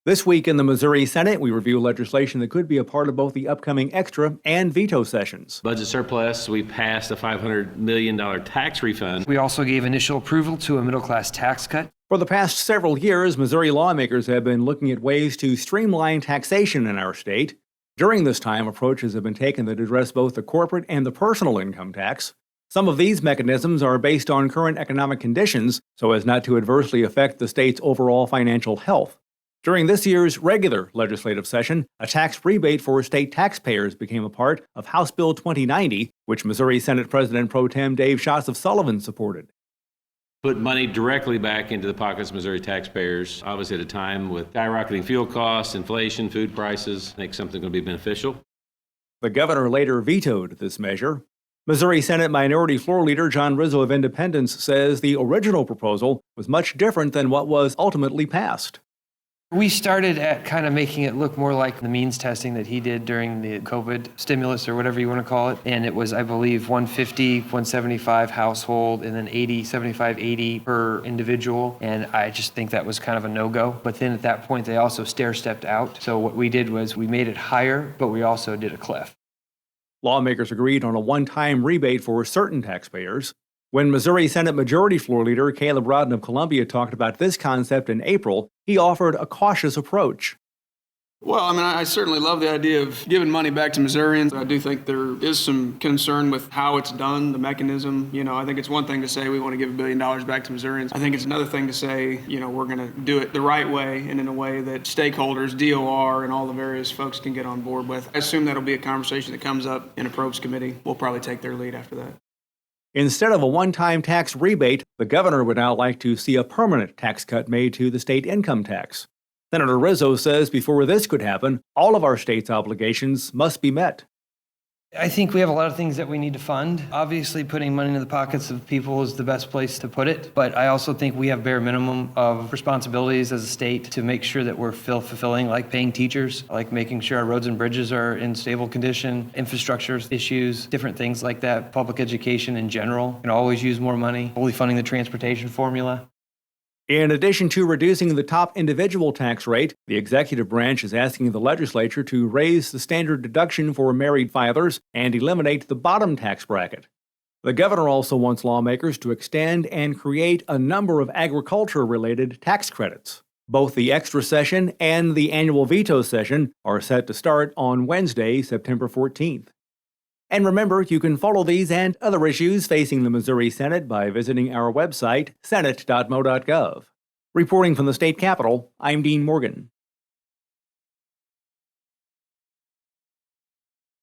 This week in the Missouri Senate, we review legislation that could be a part of both the upcoming extra and veto sessions. Budget surplus, we passed a $500 million tax refund. We also gave initial approval to a middle-class tax cut. For the past several years, Missouri lawmakers have been looking at ways to streamline taxation in our state. During this time, approaches have been taken that address both the corporate and the personal income tax. Some of these mechanisms are based on current economic conditions so as not to adversely affect the state's overall financial health. During this year's regular legislative session, a tax rebate for state taxpayers became a part of House Bill 2090, which Missouri Senate President Pro Tem Dave Schatz of Sullivan supported. Put money directly back into the pockets of Missouri taxpayers, obviously at a time with skyrocketing fuel costs, inflation, food prices. I think something's going to be beneficial. The governor later vetoed this measure. Missouri Senate Minority Floor Leader John Rizzo of Independence says the original proposal was much different than what was ultimately passed. We started at kind of making it look more like the means testing that he did during the COVID stimulus or whatever you want to call it. And it was, I believe, 150, 175 household, and then 80, 75, 80 per individual. And I just think that was kind of a no-go. But then at that point, they also stair-stepped out. So what we did was we made it higher, but we also did a cliff. Lawmakers agreed on a one-time rebate for certain taxpayers. When Missouri Senate Majority Floor Leader Caleb Rowden of Columbia talked about this concept in April, he offered a cautious approach. Well, I certainly love the idea of giving money back to Missourians. I do think there is some concern with how it's done, the mechanism. I think it's one thing to say we want to give $1 billion back to Missourians. I think it's another thing to say, we're going to do it the right way and in a way that stakeholders, DOR, and all the various folks can get on board with. I assume that'll be a conversation that comes up in Approach Committee. We'll probably take their lead after that. Instead of a one-time tax rebate, the governor would now like to see a permanent tax cut made to the state income tax. Senator Rizzo says before this could happen, all of our state's obligations must be met. I think we have a lot of things that we need to fund. Obviously, putting money into the pockets of people is the best place to put it. But I also think we have bare minimum of responsibilities as a state to make sure that we're fulfilling, like paying teachers, like making sure our roads and bridges are in stable condition, infrastructure issues, different things like that, public education in general. Can always use more money, fully funding the transportation formula. In addition to reducing the top individual tax rate, the executive branch is asking the legislature to raise the standard deduction for married filers and eliminate the bottom tax bracket. The governor also wants lawmakers to extend and create a number of agriculture-related tax credits. Both the extra session and the annual veto session are set to start on Wednesday, September 14th. And remember, you can follow these and other issues facing the Missouri Senate by visiting our website, senate.mo.gov. Reporting from the state capitol, I'm Dean Morgan.